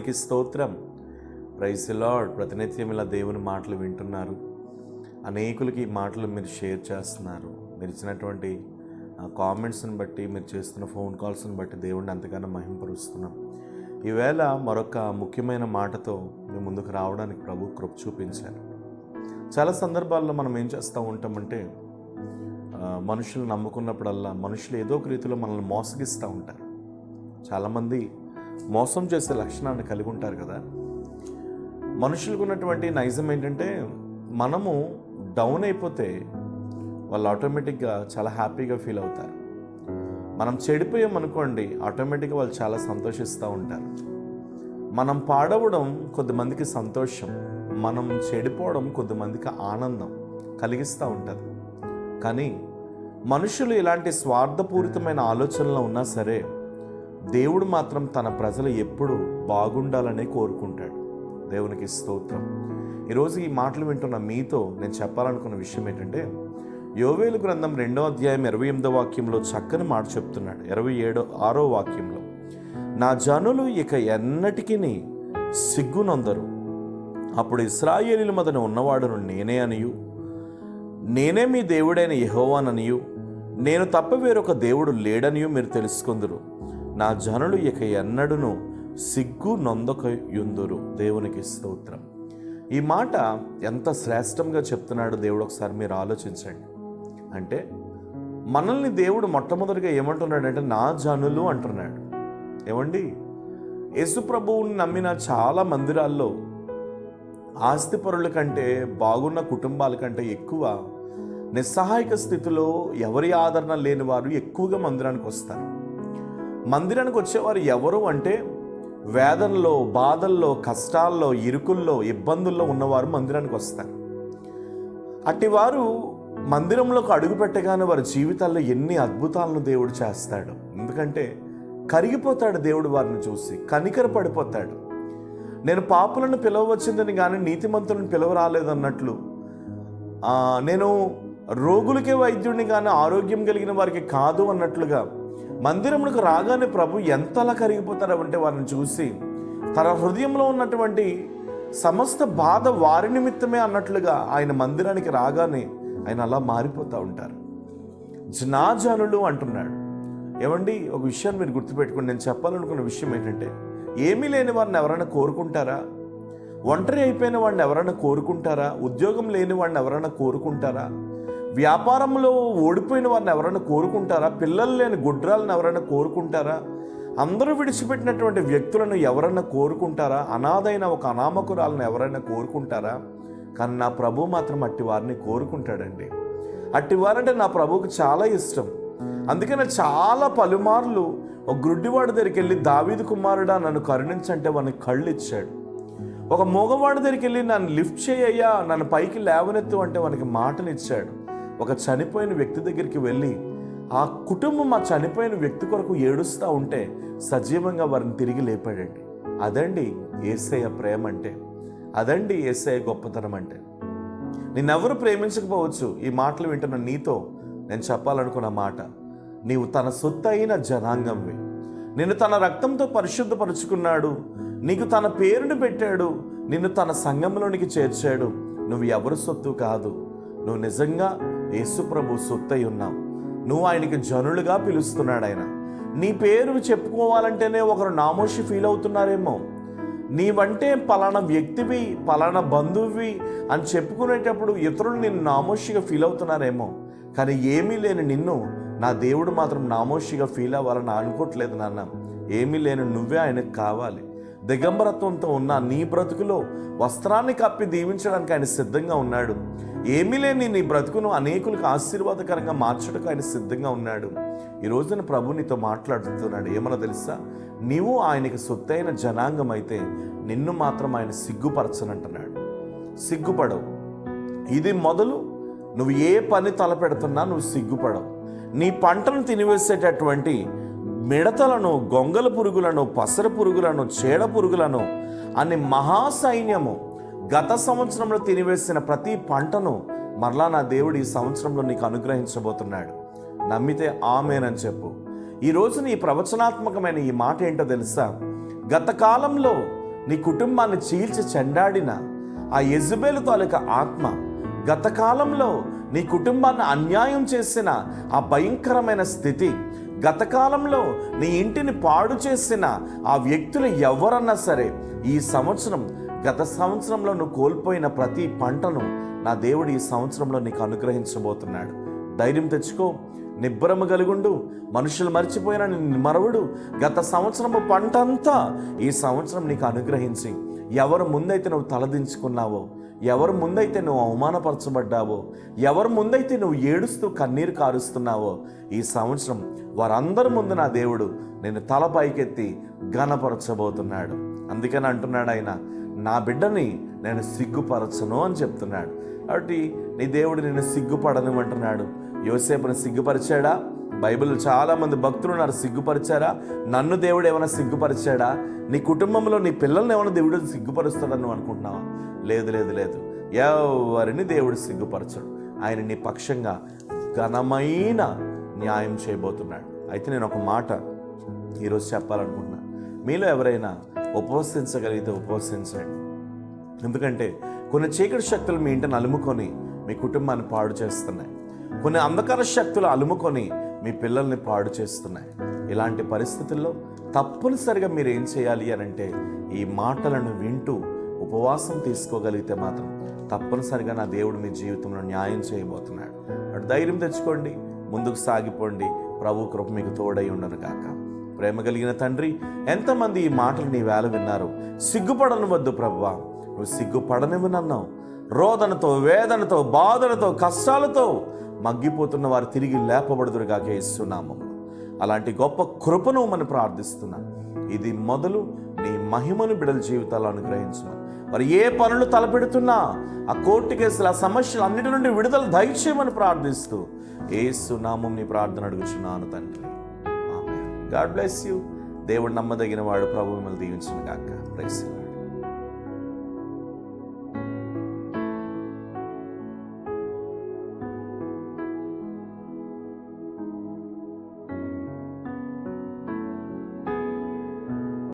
దేవునికి స్తోత్రం. Praise the Lord. ప్రతినిత్యం ఇలా దేవుని మాటలు వింటున్నారు. అనేకులకి ఈ మాటలు మీరు షేర్ చేస్తున్నారు. మీరు ఇచ్చినటువంటి కామెంట్స్ని బట్టి, మీరు చేస్తున్న ఫోన్ కాల్స్ని బట్టి దేవుడిని ఎంతగానో మహింపరుస్తున్నాం. ఈవేళ మరొక ముఖ్యమైన మాటతో మీ ముందుకు రావడానికి ప్రభు కృప చూపించారు. చాలా సందర్భాల్లో మనం ఏం చేస్తూ ఉంటామంటే, మనుషులు నమ్ముకున్నప్పుడల్లా మనుషులు ఏదో ఒక రీతిలో మనల్ని మోసగిస్తూ ఉంటారు. చాలామంది మోసం చేసే లక్షణాన్ని కలిగి ఉంటారు కదా. మనుషులకు ఉన్నటువంటి నైజం ఏంటంటే, మనము డౌన్ అయిపోతే వాళ్ళు ఆటోమేటిక్గా చాలా హ్యాపీగా ఫీల్ అవుతారు. మనం చెడిపోయామనుకోండి, ఆటోమేటిక్గా వాళ్ళు చాలా సంతోషిస్తూ ఉంటారు. మనం పాడవడం కొద్దిమందికి సంతోషం, మనం చెడిపోవడం కొద్దిమందికి ఆనందం కలిగిస్తూ ఉంటుంది. కానీ మనుషులు ఇలాంటి స్వార్థపూరితమైన ఆలోచనలో ఉన్నా సరే, దేవుడు మాత్రం తన ప్రజలు ఎప్పుడు బాగుండాలనే కోరుకుంటాడు. దేవునికి స్తోత్రం. ఈరోజు ఈ మాటలు వింటున్న మీతో నేను చెప్పాలనుకున్న విషయం ఏంటంటే, యోవేలు గ్రంథం 2వ అధ్యాయం 28వ వాక్యంలో చక్కని మాట చెప్తున్నాడు. 26వ వాక్యంలో, నా జనులు ఇక ఎన్నటికీ సిగ్గునొందరు. అప్పుడు ఇశ్రాయేలీయుల మధ్యన ఉన్నవాడును నేనే అనియు, నేనే మీ దేవుడైన యెహోవాననియు, నేను తప్ప వేరొక దేవుడు లేడనియు మీరు తెలుసుకొందురు. నా జనులు ఇక ఎన్నడూను సిగ్గు నొందకయుందురు. దేవునికి స్తోత్రం. ఈ మాట ఎంత శ్రేష్టంగా చెప్తున్నాడు దేవుడు, ఒకసారి మీరు ఆలోచించండి. అంటే మనల్ని దేవుడు మొట్టమొదటిగా ఏమంటున్నాడంటే, నా జనులు అంటున్నాడు. ఏమండి, యేసు ప్రభువుని నమ్మిన చాలా మందిరాల్లో ఆస్తిపరుల కంటే, బాగున్న కుటుంబాల కంటే ఎక్కువ నిస్సహాయక స్థితిలో ఎవరి ఆదరణ లేని వారు ఎక్కువగా మందిరానికి వస్తారు. మందిరానికి వచ్చేవారు ఎవరు అంటే, వేదనలో, బాధల్లో, కష్టాల్లో, ఇరుకుల్లో, ఇబ్బందుల్లో ఉన్నవారు మందిరానికి వస్తారు. అట్టివారు మందిరంలోకి అడుగు పెట్టగానే వారి జీవితాల్లో ఎన్ని అద్భుతాలను దేవుడు చేస్తాడు. ఎందుకంటే కరిగిపోతాడు దేవుడు వారిని చూసి, కనికర పడిపోతాడు. నేను పాపులను పిలవచ్చిందని కానీ నీతిమంతులను పిలవ రాలేదన్నట్లు, నేను రోగులకే వైద్యుడిని కానీ ఆరోగ్యం కలిగిన వారికి కాదు అన్నట్లుగా మందిరమునకు రాగానే ప్రభు ఎంతలా కరిగిపోతారంటే వారిని చూసి, తన హృదయంలో ఉన్నటువంటి సమస్త బాధ వారి నిమిత్తమే అన్నట్లుగా ఆయన మందిరానికి రాగానే ఆయన అలా మారిపోతూ ఉంటారు. నా జనులు అంటున్నాడు. ఏమండి, ఒక విషయాన్ని మీరు గుర్తుపెట్టుకోండి. నేను చెప్పాలనుకున్న విషయం ఏంటంటే, ఏమీ లేని వారిని ఎవరైనా కోరుకుంటారా? ఒంటరి అయిపోయిన వాడిని ఎవరైనా కోరుకుంటారా? ఉద్యోగం లేని వాడిని ఎవరైనా కోరుకుంటారా? వ్యాపారంలో ఓడిపోయిన వారిని ఎవరైనా కోరుకుంటారా? పిల్లలు లేని గుడ్రాలను ఎవరైనా కోరుకుంటారా? అందరూ విడిచిపెట్టినటువంటి వ్యక్తులను ఎవరైనా కోరుకుంటారా? అనాథైన ఒక అనామకురాలను ఎవరైనా కోరుకుంటారా? కానీ నా ప్రభు మాత్రం అట్టి వారిని కోరుకుంటాడండి. అట్టివారంటే నా ప్రభువుకు చాలా ఇష్టం. అందుకని చాలా పలుమార్లు ఒక గుడ్డివాడి దగ్గరికి వెళ్ళి, దావీదు కుమారుడా నన్ను కరుణించంటే వానికి కళ్ళు ఇచ్చాడు. ఒక మూగవాడి దగ్గరికి వెళ్ళి, నన్ను లిఫ్ట్ చేయయ్యా, నన్ను పైకి లేవనెత్తు అంటే వానికి మాటలు ఇచ్చాడు. ఒక చనిపోయిన వ్యక్తి దగ్గరికి వెళ్ళి, ఆ కుటుంబం ఆ చనిపోయిన వ్యక్తి కొరకు ఏడుస్తూ ఉంటే సజీవంగా వారిని తిరిగి లేపాడండి. అదండి యేసయ్య ప్రేమ అంటే, అదండి యేసయ్య గొప్పతనం అంటే. నిన్నెవరు ప్రేమించకపోవచ్చు. ఈ మాటలు వింటున్న నీతో నేను చెప్పాలనుకున్న మాట, నీవు తన సొత్తు అయిన జనాంగంవి. నిన్ను తన రక్తంతో పరిశుద్ధపరుచుకున్నాడు. నీకు తన పేరును పెట్టాడు. నిన్ను తన సంఘంలోనికి చేర్చాడు. నువ్వు ఎవరు సొత్తు కాదు. నువ్వు నిజంగా యేసు ప్రభు సొత్తు అయి ఉన్నావు. నువ్వు ఆయనకి జనులుగా పిలుస్తున్నాడు ఆయన. నీ పేరు చెప్పుకోవాలంటేనే ఒకరు నామోషి ఫీల్ అవుతున్నారేమో. నీవంటే పలానా వ్యక్తివి, పలానా బంధువువి అని చెప్పుకునేటప్పుడు ఇతరులు నిన్ను నామోషిగా ఫీల్ అవుతున్నారేమో. కానీ ఏమీ లేని నిన్ను నా దేవుడు మాత్రం నామోషిగా ఫీల్ అవ్వాలని అనుకోవట్లేదు నాన్న. ఏమీ లేని నువ్వే ఆయనకు కావాలి. దిగంబరత్వంతో ఉన్న నీ బ్రతుకులో వస్త్రాన్ని కప్పి దీవించడానికి ఆయన సిద్ధంగా ఉన్నాడు. ఏమీ లేని నీ బ్రతుకును అనేకులకు ఆశీర్వాదకరంగా మార్చడానికి ఆయన సిద్ధంగా ఉన్నాడు. ఈరోజు నేను ప్రభు నీతో మాట్లాడుతున్నాడు. ఏమన్నా తెలుసా? నీవు ఆయనకి సొత్తైన జనాంగం అయితే నిన్ను మాత్రం ఆయన సిగ్గుపరచనంటున్నాడు. సిగ్గుపడవు. ఇది మొదలు. నువ్వు ఏ పని తలపెడుతున్నా నువ్వు సిగ్గుపడవు. నీ పంటను తినివేసేటటువంటి మిడతలను, గొంగల పురుగులను, పసర పురుగులను, చేడ పురుగులను అన్ని మహాసైన్యము గత సంవత్సరంలో తినివేసిన ప్రతి పంటను మరలా నా దేవుడు ఈ సంవత్సరంలో నీకు అనుగ్రహించబోతున్నాడు. నమ్మితే ఆమేనని చెప్పు. ఈరోజు నీ ప్రవచనాత్మకమైన ఈ మాట ఏంటో తెలుసా? గత కాలంలో నీ కుటుంబాన్ని చీల్చి చెండాడిన ఆ యెజబెలు తాలూకా ఆత్మ, గత కాలంలో నీ కుటుంబాన్ని అన్యాయం చేసిన ఆ భయంకరమైన స్థితి, గత కాలంలో నీ ఇంటిని పాడు చేసిన ఆ వ్యక్తులు ఎవరన్నా సరే, ఈ సంవత్సరం, గత సంవత్సరంలో నువ్వు కోల్పోయిన ప్రతి పంటను నా దేవుడు ఈ సంవత్సరంలో నీకు అనుగ్రహించబోతున్నాడు. ధైర్యం తెచ్చుకో, నిబ్బరము కలిగుండు. మనుషులు మర్చిపోయినా నిన్ను మరవడు. గత సంవత్సరము పంట అంతా ఈ సంవత్సరం నీకు అనుగ్రహించి, ఎవరు ముందైతే నువ్వు తలదించుకున్నావో, ఎవరు ముందైతే నువ్వు అవమానపరచబడ్డావో, ఎవరు ముందైతే నువ్వు ఏడుస్తూ కన్నీరు కారుస్తున్నావో, ఈ సంవత్సరం వారందరి ముందు నా దేవుడు నేను తల పైకెత్తి ఘనపరచబోతున్నాడు. అందుకని అంటున్నాడు ఆయన, నా బిడ్డని నేను సిగ్గుపరచను అని చెప్తున్నాడు. కాబట్టి నీ దేవుడు నిన్ను సిగ్గుపడనివ్వంటున్నాడు. యోసేపుని సిగ్గుపరిచాడా? బైబిల్లో చాలామంది భక్తులు ఉన్నారు, సిగ్గుపరిచారా? నన్ను దేవుడు ఏమైనా సిగ్గుపరిచాడా? నీ కుటుంబంలో నీ పిల్లల్ని ఏమైనా దేవుడు సిగ్గుపరుస్తాడని నువ్వు అనుకుంటున్నావా? లేదు లేదు లేదు, ఎవరిని దేవుడు సిగ్గుపరచడు. ఆయన నీ పక్షంగా ఘనమైన న్యాయం చేయబోతున్నాడు. అయితే నేను ఒక మాట ఈరోజు చెప్పాలనుకుంటున్నా. మీలో ఎవరైనా ఉపవసించగలిగితే ఉపవసించండి. ఎందుకంటే కొన్ని చీకటి శక్తులు మీ ఇంటిని అలుముకొని మీ కుటుంబాన్ని పాడు చేస్తున్నాయి. కొన్ని అంధకార శక్తులు అలుముకొని మీ పిల్లల్ని పాడు చేస్తున్నాయి. ఇలాంటి పరిస్థితుల్లో తప్పనిసరిగా మీరు ఏం చేయాలి అని అంటే, ఈ మాటలను వింటూ ఉపవాసం తీసుకోగలిగితే మాత్రం తప్పనిసరిగా నా దేవుడు మీ జీవితంలో న్యాయం చేయబోతున్నాడు. అటు ధైర్యం తెచ్చుకోండి, ముందుకు సాగిపోండి. ప్రభు కృప మీకు తోడై ఉండను గాక. ప్రేమ కలిగిన తండ్రి, ఎంతమంది ఈ మాటలు నీ వేళ విన్నారు? సిగ్గుపడనివద్దు ప్రభువా, నువ్వు సిగ్గుపడనివ్వనన్నావు. రోదనతో, వేదనతో, బాధలతో, కష్టాలతో మగ్గిపోతున్న వారు తిరిగి లేపబడుదురుగాక యేసునామములో. అలాంటి గొప్ప కృపను మనం ప్రార్థిస్తున్నాం. ఇది మొదలు నీ మహిమను బిడ్డల జీవితాల్లో అనుగ్రహించమని, మరి ఏ పనులు తలపెడుతున్నా ఆ కోర్టు కేసులు, ఆ సమస్యలు అన్నిటి నుండి విడుదల దయచేయమని ప్రార్థిస్తూ యేసునామం నీ ప్రార్థన అడుగుచున్నాను తండ్రి. ఆమేన్. God bless you. దేవుడు నమ్మదగిన వాడు. ప్రభు మిమ్మల్ని దీవించును గాక. Praise the lord.